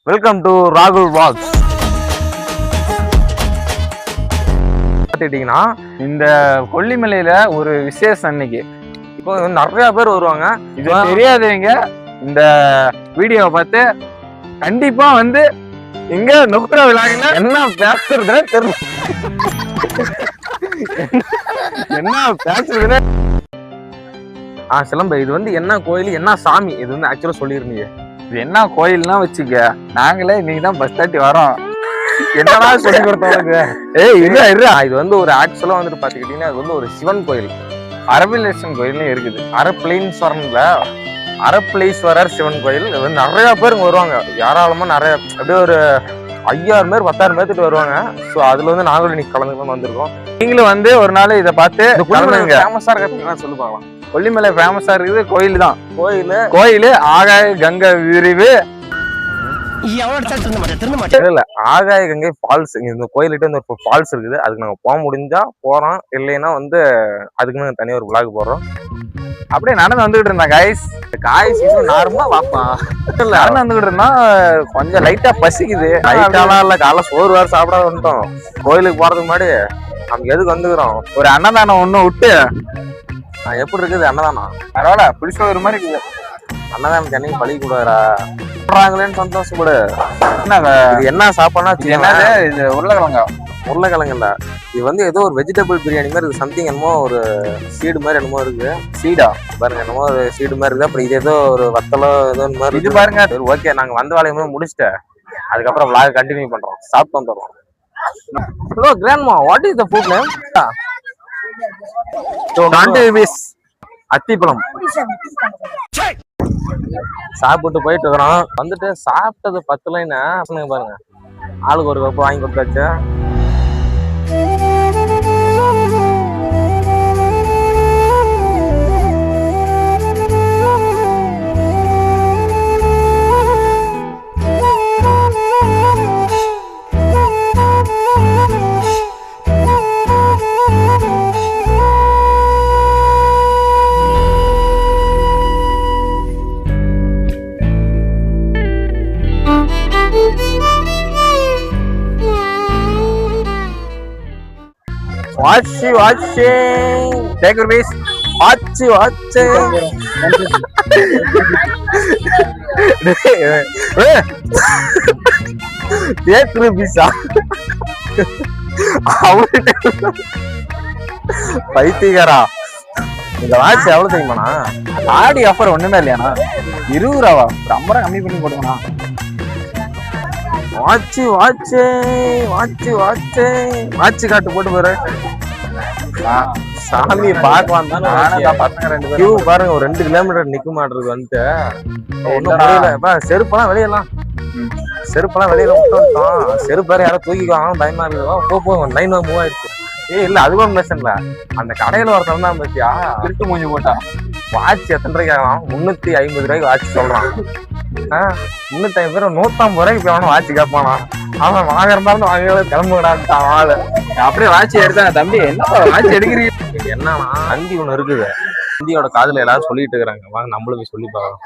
Welcome to ராகுல் walks. பார்த்துக்கிட்டிங்கன்னா இந்த கொல்லிமலையில ஒரு விசேஷம் அன்னைக்கு. இப்போ நிறைய பேர் வருவாங்க. இது தெரியாதவங்க இந்த வீடியோவை பார்த்து கண்டிப்பா வந்து இங்க நுக்குற விழாங்க என்ன பேசுறதுன்னு தெரியல, என்ன பேசுறதுன்னு. சிலம்ப இது வந்து என்ன கோயில் என்ன சாமி இது வந்து ஆக்சுவலா சொல்லிருந்தீங்க. இது என்ன கோயில்னா வச்சுக்க, நாங்களே இன்னைக்கு தான் பஸ் தாட்டி வரோம், என்னடா சொல்லி கொடுத்தவங்களுக்கு. இது வந்து ஒரு ஆக்சுவலா வந்துட்டு பாத்துக்கிட்டீங்கன்னா இது வந்து ஒரு சிவன் கோயில், அரபிலேஸ்வரன் கோயில்னு இருக்குது. அரபிளீஸ்வரர் சிவன் கோயில். இது வந்து நிறைய பேருங்க வருவாங்க, ஏராளமா நிறைய, அப்படியே ஒரு 5000 பேர் 10,000 பேர்த்துட்டு வருவாங்க. ஸோ அதுல வந்து நாங்களும் இன்னைக்கு கலந்துக்கணும் வந்திருக்கோம். நீங்களும் வந்து ஒரு நாள் இதை பார்த்து ஃபேமஸா இருக்கிறதுனா சொல்லி பார்க்கலாம். கொல்லிமலை ஃபேமஸா இருக்குது கோயில் தான். கோயில் ஆகாய கங்கை விரிவு இல்ல ஆகாய கங்கை ஃபால்ஸ். இந்த கோயில்கிட்ட வந்து ஒரு ஃபால்ஸ் இருக்குது, அதுக்கு நாங்க போக முடிஞ்சா போறோம், இல்லைன்னா வந்து அதுக்கு நாங்க தனியா ஒரு விளாக் போடுறோம். அப்படியே நடந்து வந்துகிட்டு இருந்தா காய்ஸ் நார்மலா வாப்பான் நடந்து வந்துகிட்டு இருந்தா கொஞ்சம் லைட்டா பசிக்குது. லைட்டாலாம் இல்ல, காலைல சோறு வேற சாப்பிட வந்துட்டோம். கோயிலுக்கு போறதுக்கு முன்னாடி நமக்கு எதுக்கு வந்துக்கிறோம், ஒரு அன்னதானம் ஒண்ணு விட்டு. எப்படி இருக்குது அன்னதானம்? பரவாயில்ல, புளிச்ச ஒரு மாதிரி இருக்குது. அன்னதானம் என்னைக்கு பழி கூடாதா சொல்றாங்களேன்னு சந்தோஷப்படு. என்ன சாப்பாடுனா இது உருளைக்கிழங்கு இல்ல, இது வந்து ஏதோ ஒரு வெஜிடபிள் பிரியாணி மாதிரி இருக்கு. சம்திங் என்னமோ ஒரு சீடு மாதிரி என்னமோ இருக்கு. சீடா பாருங்க, என்னமோ ஒரு சீடு மாதிரி இருக்கு. அப்புறம் இது ஏதோ ஒரு வத்தலோ ஏதோ மாதிரி இது பாருங்க. ஓகே, நாங்க வந்த வேலையுமே முடிச்சுட்டு அதுக்கப்புறம் விளாக் கண்டினியூ பண்றோம், சாப்பிட்டு வந்துடுறோம். Hello grandma, what is the food name? அத்திப்பழம் சாப்பிட்டு போயிட்டு இருக்கிறோம். வந்துட்டு சாப்பிட்டது 10 லைன் பாருங்க, ஆளுக்கு ஒரு கப்பு வாங்கி கொடுத்தாச்சு. watching take your piece watching take your piece பைத்தியக்காரா. இந்த வாட்ச் எவ்வளவு தெரியுமாண்ணா? ஆடி ஆஃபர் ஒண்ணுமே இல்லையாண்ணா, 20 ரூபா, ஒரு 50 ரூபா கம்மி பண்ணி போட்டுங்கண்ணா. வாட்சி காட்டு போட்டு போற சாமி பார்க்கலாம் தானே. பசங்க 2 பேரும் பாருங்க, ஒரு 2 கிலோமீட்டர் நிக்க மாட்டிருக்கு. வந்துட்டு ஒண்ணும் புரியல. செருப்பெல்லாம் வெளியெல்லாம் விட்டோம். செருப்பு வேற யாரும் தூக்கிக்குவாங்க, பயமா இருக்கு. போ 9 மூவ் ஆயிடுச்சு. இல்ல அது கூட பிரச்சனை. அந்த கடையில ஒருத்தன் தான் பத்தியா திருட்டு மூஞ்சி போட்டா. வாட்ச் எத்தனை ரூபாய்க்கு ஆகும்? 350 ரூபாய்க்கு வாட்ச் சொல்றான். 350 ரூபாய் 150 ரூபாய்க்கு போய் வாட்ச் கேட்பானா? அவன் வாங்குறதா வாங்க கிளம்புடான்ட்டான் ஆளு. அப்படியே வாட்ச் எடுத்தாங்க. தம்பி என்ன வாட்ச் எடுக்கிறீங்க? என்னன்னா வண்டி ஒண்ணு இருக்குது, வண்டியோட காதுல எல்லாரும் சொல்லிட்டு இருக்கிறாங்க, வாங்க நம்மளும் போய் சொல்லி பார்க்கலாம்.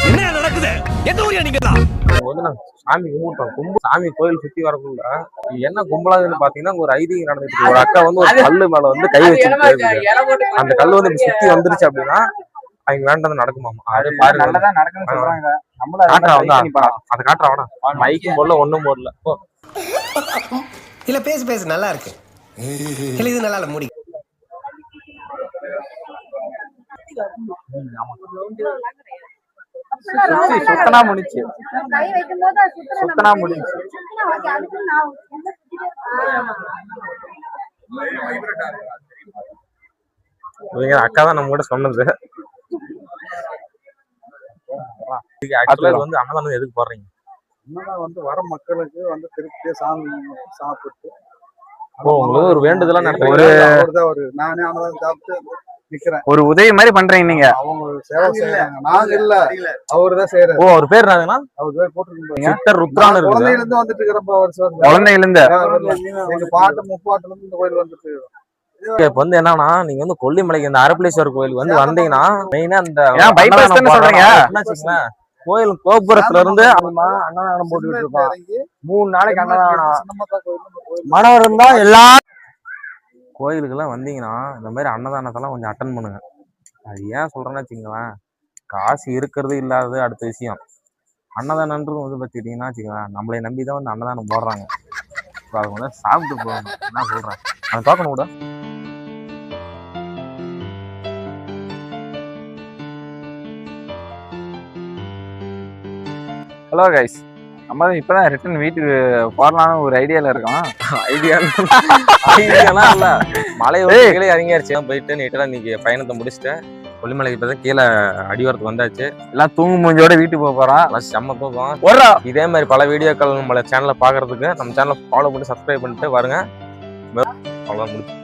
என்ன நடக்குது? எந்த ஊரியா நீங்க? சாமி கும்பிட்டோம். சாமி கோயில் சுத்தி வரக்குள்ள என்ன கும்பலாதுன்னு பாத்தீங்கன்னா ஒரு ஐதீகம் நடந்துட்டு. ஒரு அக்கா வந்து ஒரு கல்லு மேல வந்து கை வச்சுட்டு அந்த கல்லு வந்து சுத்தி வந்துருச்சு அப்படின்னா அவங்க வேண்டது நடக்குமாமா. அது பாருங்க, அதை காட்டுறா. மைக்கும் போடல, ஒண்ணும் போடல. இல்ல பேசு நல்லா இருக்கு. இது நல்லா இல்ல, மூடி. சுத்தனா முடிச்சு. அக்கா தான் நம்ம கூட சொன்னது. வந்து அன்னதானம் எதுக்கு போடுறீங்க? அன்னதானம் வந்து வர மக்களுக்கு வந்து திருப்தியா சாமி சாப்பிட்டு உங்களுக்கு ஒரு வேண்டுதலா ஒரு நானே அன்னதானம் சாப்பிட்டு நிக்கிறேன். ஒரு உதவி மாதிரி பண்றீங்க நீங்க. அவங்க சேவை செய்யறாங்க, நாங்க இல்ல, அவருதான் செய்யறாரு. ஓ அவர் பேர் என்னதுன்னா அவர் பேர் போட்டுருக்கீங்க. சித்தர் ருத்ரான்னு இருக்குது. குழந்தையில இருந்து வந்துட்டு இருக்கிறப்ப வருஷம் குழந்தையில இருந்து எங்க பாட்டு முப்பாட்டுல இருந்து இந்த கோயில் வந்துட்டு இப்ப வந்து என்னன்னா நீங்க வந்து கொல்லிமலைக்கு இந்த அரப்பளீஸ்வரர் கோயிலுக்கு வந்து வந்தீங்கன்னா மெயினா இந்த ஏன் bypass தானே சொல்றீங்க? கோயில் கோபுரத்துல இருந்து அன்னதானம் போட்டுக்கிட்டு இருக்கோம். இறங்கி 3 நாளைக்கு அன்னதானம். சின்னமத்தா கோயில் மனம் இருந்தா எல்லா கோயிலுக்கெல்லாம் வந்தீங்கன்னா இந்த மாதிரி அன்னதானத்தெல்லாம் கொஞ்சம் அட்டன் பண்ணுங்க. அது ஏன் சொல்றேன்னு வச்சுக்கோங்களேன், காசு இருக்கிறது இல்லாதது அடுத்த விஷயம். அன்னதானன்றது வந்து பார்த்துக்கிட்டிங்கன்னா வச்சுக்கோங்களேன், நம்மளை நம்பி தான் வந்து அன்னதானம் போடுறாங்க. இப்போ அதை வந்து சாப்பிட்டு போகணும். என்ன சொல்கிறேன், அதை பார்க்கணும் கூட. ஹலோ கைஸ், நம்ம இப்பதான் ரிட்டர்ன் வீட்டுக்கு போறலாம்னு ஒரு ஐடியால இருக்கோம். ஐடியாலாம் இல்லை, மலை கீழே இறங்கியாச்சு. போயிட்டு நீட்டாக இன்னைக்கு பயணத்தை முடிச்சுட்டு கொல்லிமலைக்கு இப்போ தான் கீழே அடிவாரத்துக்கு வந்தாச்சு. எல்லாம் தூங்கு மூஞ்சோட வீட்டுக்கு போக போறோம். எல்லாம் செம்ம தூக்கம். இதே மாதிரி பல வீடியோக்கள் நம்மள சேனலை பார்க்கறதுக்கு நம்ம சேனலை ஃபாலோ பண்ணி சப்ஸ்கிரைப் பண்ணிட்டு வருங்க. அவ்வளோதான் முடிச்சு.